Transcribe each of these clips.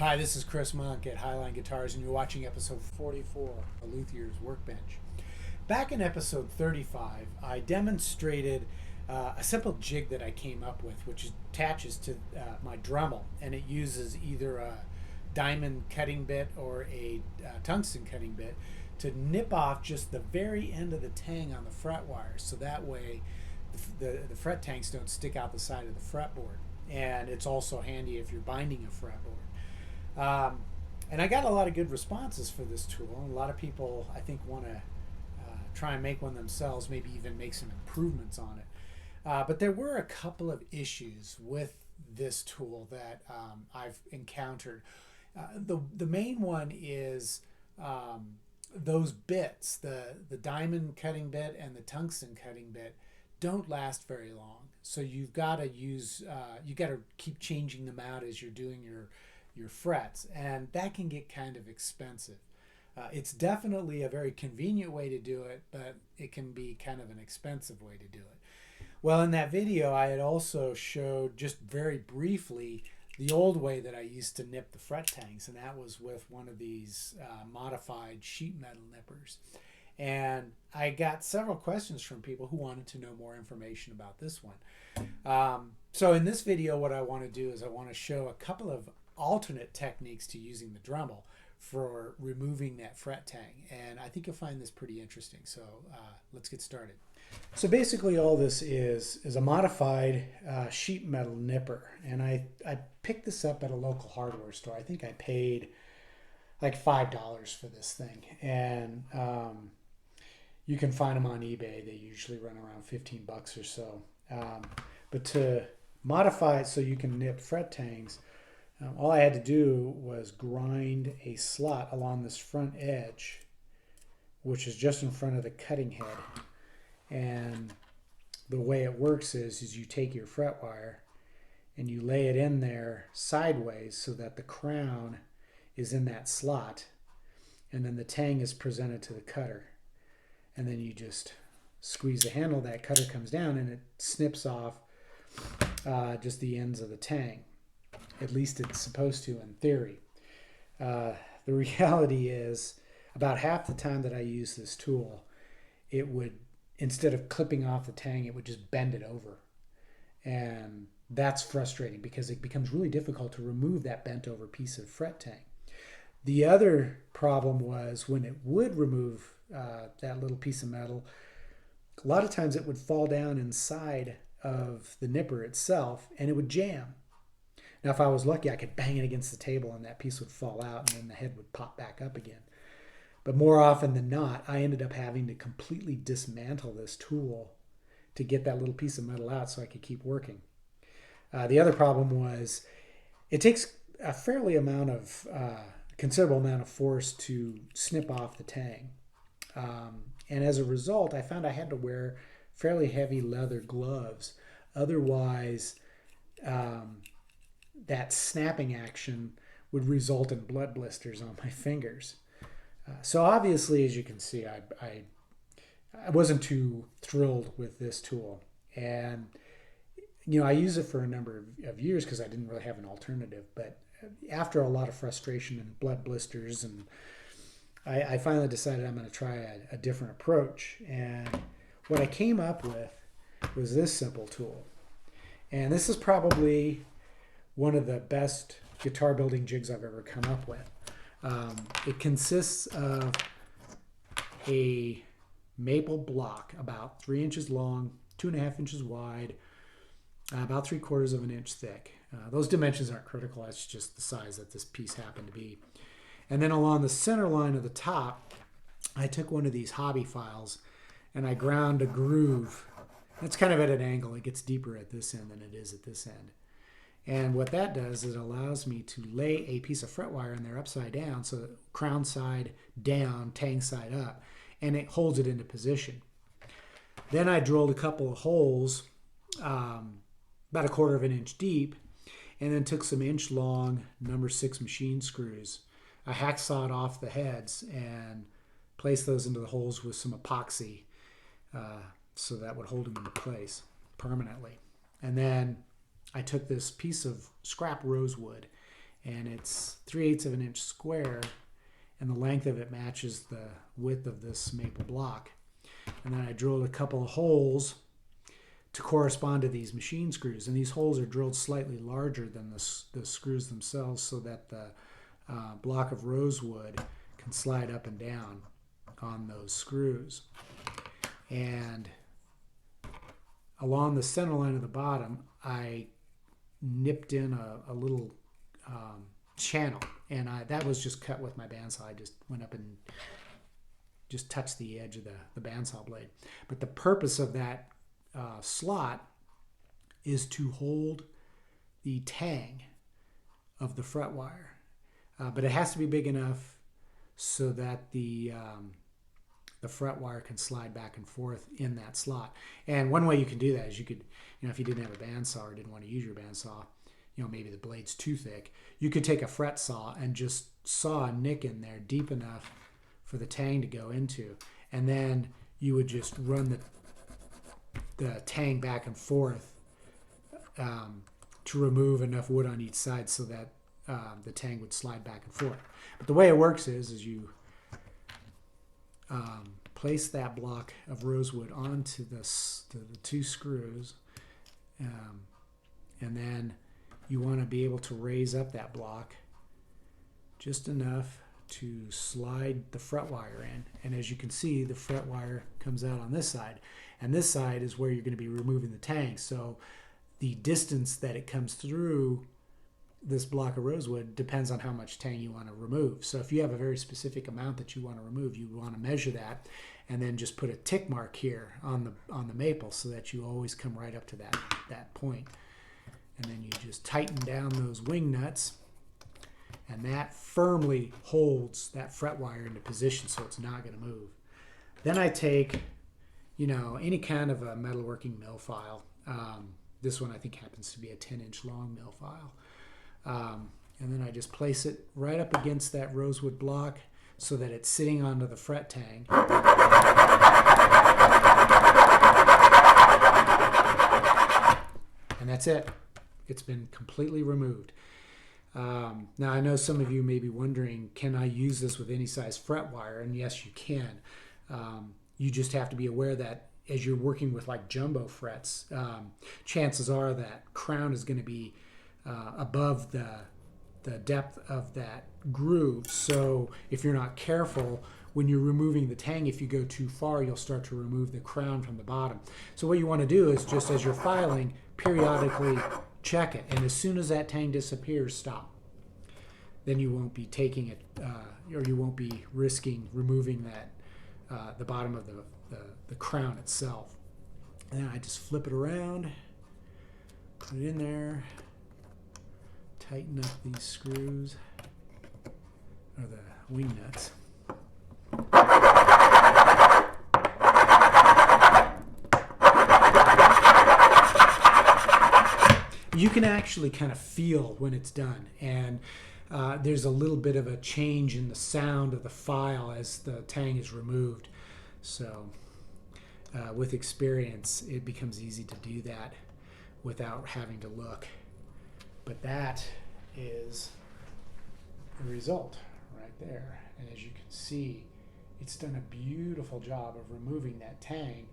Hi, this is Chris Monk at Highline Guitars, and you're watching episode 44 of Luthier's Workbench. Back in episode 35, I demonstrated a simple jig that I came up with, which attaches to my Dremel, and it uses either a diamond cutting bit or a tungsten cutting bit to nip off just the very end of the tang on the fret wires, so that way the fret tangs don't stick out the side of the fretboard. And it's also handy if you're binding a fretboard. And I got a lot of good responses for this tool. A lot of people, I think, want to try and make one themselves, maybe even make some improvements on it. But there were a couple of issues with this tool that I've encountered. The main one is those bits, the diamond cutting bit and the tungsten cutting bit, don't last very long. So you've got to you got to keep changing them out as you're doing your frets, and that can get kind of expensive. It's definitely a very convenient way to do it, but it can be kind of an expensive way to do it. Well, in that video, I had also showed just very briefly the old way that I used to nip the fret tangs, and that was with one of these modified sheet metal nippers. And I got several questions from people who wanted to know more information about this one. So in this video, what I want to do is I want to show a couple of alternate techniques to using the Dremel for removing that fret tang, and I think you'll find this pretty interesting. So let's get started. So basically all this is a modified sheet metal nipper, and I picked this up at a local hardware store. I think I paid like $5 for this thing, and you can find them on eBay. They usually run around 15 bucks or so. But to modify it so you can nip fret tangs, all I had to do was grind a slot along this front edge, which is just in front of the cutting head. And the way it works is you take your fret wire and you lay it in there sideways so that the crown is in that slot, and then the tang is presented to the cutter. And then you just squeeze the handle, that cutter comes down, and it snips off just the ends of the tang. At least it's supposed to in theory. The reality is about half the time that I use this tool, it would, instead of clipping off the tang, it would just bend it over. And that's frustrating because it becomes really difficult to remove that bent over piece of fret tang. The other problem was when it would remove that little piece of metal, a lot of times it would fall down inside of the nipper itself and it would jam. Now, if I was lucky, I could bang it against the table and that piece would fall out and then the head would pop back up again. But more often than not, I ended up having to completely dismantle this tool to get that little piece of metal out so I could keep working. The other problem was it takes a considerable amount of force to snip off the tang. And as a result, I found I had to wear fairly heavy leather gloves. Otherwise, that snapping action would result in blood blisters on my fingers. So obviously, as you can see, I wasn't too thrilled with this tool. And, I use it for a number of years because I didn't really have an alternative. But after a lot of frustration and blood blisters, and I finally decided I'm going to try a different approach. And what I came up with was this simple tool. And this is probably one of the best guitar building jigs I've ever come up with. It consists of a maple block about 3 inches long, 2.5 inches wide, about 3/4 of an inch thick. Those dimensions aren't critical. That's just the size that this piece happened to be. And then along the center line of the top, I took one of these hobby files and I ground a groove. It's kind of at an angle. It gets deeper at this end than it is at this end. And what that does is it allows me to lay a piece of fret wire in there upside down, so crown side down, tang side up, and it holds it into position. Then I drilled a couple of holes about 1/4 of an inch deep, and then took some inch-long number 6 machine screws. I hacksawed off the heads and placed those into the holes with some epoxy so that would hold them into place permanently. And then I took this piece of scrap rosewood and it's 3/8 of an inch square, and the length of it matches the width of this maple block. And then I drilled a couple of holes to correspond to these machine screws, and these holes are drilled slightly larger than the screws themselves, so that the block of rosewood can slide up and down on those screws. And along the center line of the bottom, I nipped in a little channel, and that was just cut with my bandsaw. I just went up and just touched the edge of the bandsaw blade. But the purpose of that slot is to hold the tang of the fret wire, but it has to be big enough so that the fret wire can slide back and forth in that slot. And one way you can do that is you could, if you didn't have a bandsaw or didn't want to use your bandsaw, maybe the blade's too thick, you could take a fret saw and just saw a nick in there deep enough for the tang to go into, and then you would just run the tang back and forth to remove enough wood on each side so that the tang would slide back and forth. But the way it works is you place that block of rosewood onto the two screws, and then you want to be able to raise up that block just enough to slide the fret wire in. And as you can see, the fret wire comes out on this side, and this side is where you're going to be removing the tang. So the distance that it comes through this block of rosewood depends on how much tang you want to remove. So if you have a very specific amount that you want to remove, you want to measure that and then just put a tick mark here on the maple so that you always come right up to that point. And then you just tighten down those wing nuts, and that firmly holds that fret wire into position so it's not going to move. Then I take, any kind of a metalworking mill file. This one I think happens to be a 10-inch long mill file. And then I just place it right up against that rosewood block so that it's sitting onto the fret tang. And that's it. It's been completely removed. Now I know some of you may be wondering, can I use this with any size fret wire? And yes, you can. You just have to be aware that as you're working with like jumbo frets, chances are that crown is going to be above the depth of that groove. So if you're not careful, when you're removing the tang, if you go too far, you'll start to remove the crown from the bottom. So what you want to do is just as you're filing, periodically check it, and as soon as that tang disappears, stop. Then you won't be taking it, or you won't be risking removing that the bottom of the crown itself. And then I just flip it around, put it in there, tighten up these screws, or the wing nuts. You can actually kind of feel when it's done, and there's a little bit of a change in the sound of the file as the tang is removed. So with experience, it becomes easy to do that without having to look. But that is the result right there. And as you can see, it's done a beautiful job of removing that tang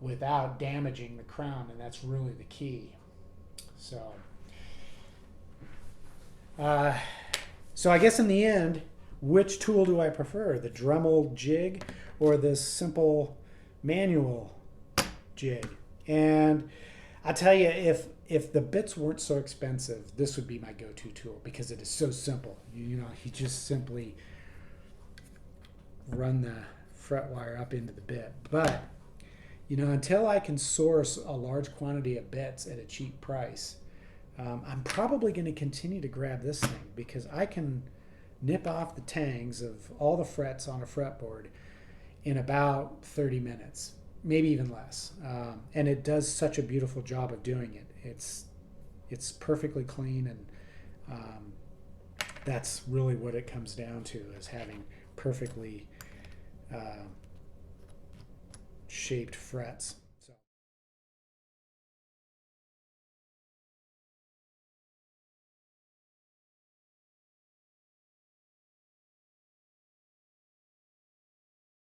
without damaging the crown, and that's really the key. So I guess in the end, which tool do I prefer? The Dremel jig or this simple manual jig? And I tell you, if the bits weren't so expensive, this would be my go-to tool because it is so simple. You just simply run the fret wire up into the bit. But until I can source a large quantity of bits at a cheap price, I'm probably going to continue to grab this thing because I can nip off the tangs of all the frets on a fretboard in about 30 minutes, maybe even less. And it does such a beautiful job of doing it. It's perfectly clean, and that's really what it comes down to, is having perfectly shaped frets.